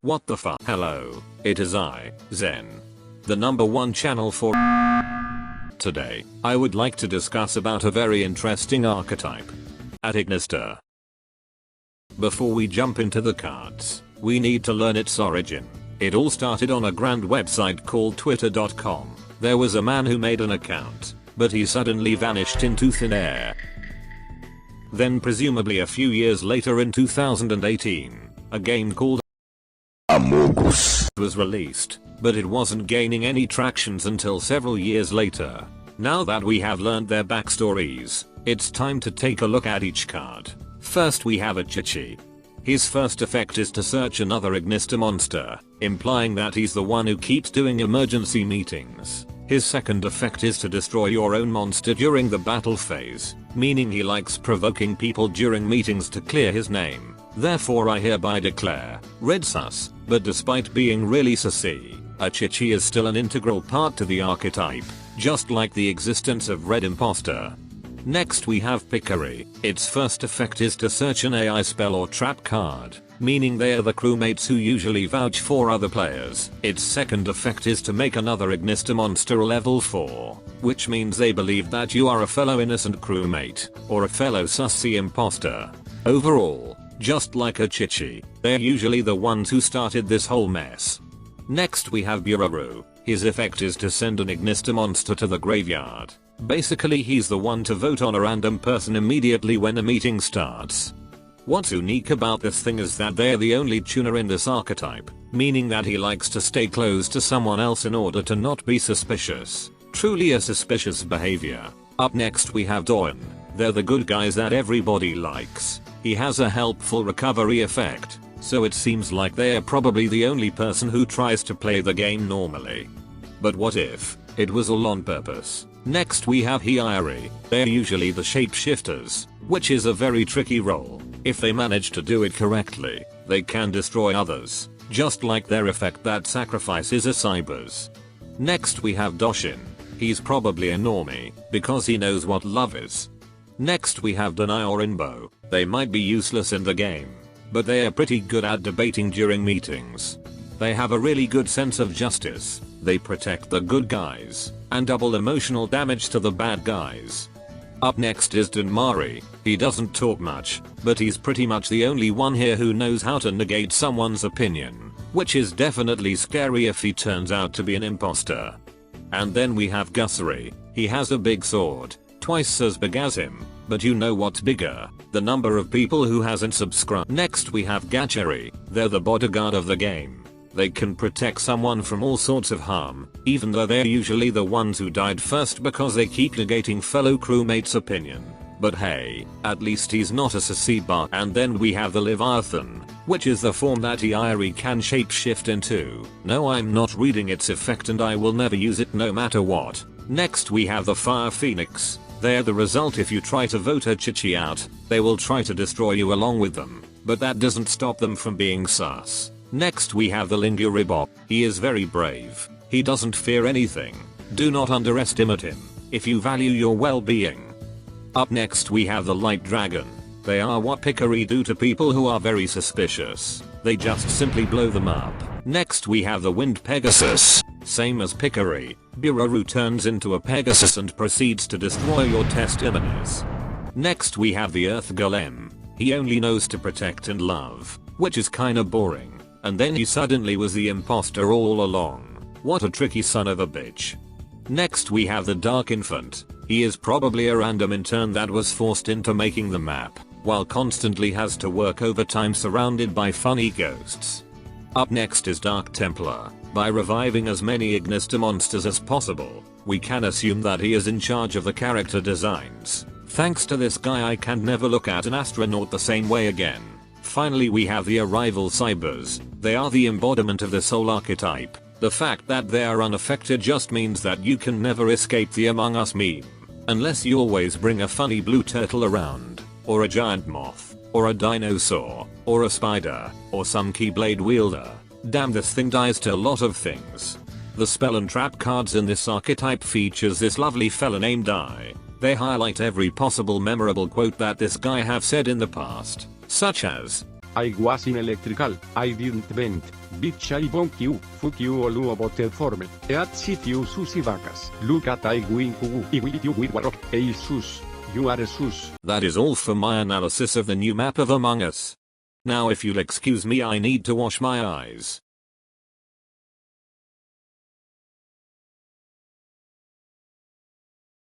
What the fuck? Hello, it is I, Zen. The #1 channel for today, I would like to discuss about a very interesting archetype. Ignister. Before we jump into the cards, we need to learn its origin. It all started on a grand website called twitter.com. There was a man who made an account, but he suddenly vanished into thin air. Then presumably a few years later in 2018, a game called was released, but it wasn't gaining any tractions until several years later. Now that we have learned their backstories, it's time to take a look at each card. First we have a Chichi. His first effect is to search another Ignister monster, implying that he's the one who keeps doing emergency meetings. His second effect is to destroy your own monster during the battle phase, meaning he likes provoking people during meetings to clear his name. Therefore I hereby declare, Red Sus, but despite being really sussy, a Chichi is still an integral part to the archetype, just like the existence of Red Imposter. Next we have Pickery. Its first effect is to search an AI spell or trap card, meaning they are the crewmates who usually vouch for other players. Its second effect is to make another Ignister monster level 4, which means they believe that you are a fellow innocent crewmate, or a fellow sussy imposter. Overall, just like a Chichi, they're usually the ones who started this whole mess. Next we have Bururu. His effect is to send an Ignister monster to the graveyard. Basically he's the one to vote on a random person immediately when a meeting starts. What's unique about this thing is that they're the only tuner in this archetype, meaning that he likes to stay close to someone else in order to not be suspicious. Truly a suspicious behavior. Up next we have Doan. They're the good guys that everybody likes. He has a helpful recovery effect, so it seems like they're probably the only person who tries to play the game normally. But what if it was all on purpose? Next we have Hiari. They're usually the shapeshifters, which is a very tricky role. If they manage to do it correctly, they can destroy others, just like their effect that sacrifices a cybers. Next we have Doshin. He's probably a normie, because he knows what love is. Next we have Danai or Inbo. They might be useless in the game, but they are pretty good at debating during meetings. They have a really good sense of justice. They protect the good guys, and double emotional damage to the bad guys. Up next is Dunmari. He doesn't talk much, but he's pretty much the only one here who knows how to negate someone's opinion, which is definitely scary if he turns out to be an imposter. And then we have Gussery. He has a big sword, twice as big as him, but you know what's bigger? The number of people who hasn't subscribed. Next we have Gacheri. They're the bodyguard of the game. They can protect someone from all sorts of harm, even though they're usually the ones who died first because they keep negating fellow crewmates' opinion. But hey, at least he's not a sassy bot. And then we have the Leviathan, which is the form that Iari can shapeshift into. No, I'm not reading its effect and I will never use it no matter what. Next we have the Fire Phoenix. They're the result if you try to vote a Chichi out, they will try to destroy you along with them, but that doesn't stop them from being sus. Next we have the Linguribop. He is very brave. He doesn't fear anything. Do not underestimate him, if you value your well-being. Up next we have the Light Dragon. They are what Pickery do to people who are very suspicious. They just simply blow them up. Next we have the Wind Pegasus. Same as Pickery, Bururu turns into a Pegasus and proceeds to destroy your testimonies. Next we have the Earth Golem. He only knows to protect and love, which is kinda boring. And then he suddenly was the imposter all along. What a tricky son of a bitch. Next we have the Dark Infant. He is probably a random intern that was forced into making the map, while constantly has to work overtime surrounded by funny ghosts. Up next is Dark Templar. By reviving as many Ignister monsters as possible, we can assume that he is in charge of the character designs. Thanks to this guy I can never look at an astronaut the same way again. Finally we have the Arrival Cybers. They are the embodiment of the soul archetype. The fact that they are unaffected just means that you can never escape the Among Us meme. Unless you always bring a funny blue turtle around, or a giant moth, or a dinosaur, or a spider, or some keyblade wielder. Damn, this thing dies to a lot of things. The spell and trap cards in this archetype features this lovely fella named I. They highlight every possible memorable quote that this guy have said in the past, such as, I was in electrical, I didn't vent. Bitch I bonk you, fuck you all you voted for me. Eat shit you sushi vacas. Look at I win kugu. I will you with warrock. Hey sus. You are a sus. That is all for my analysis of the new map of Among Us. Now if you'll excuse me, I need to wash my eyes.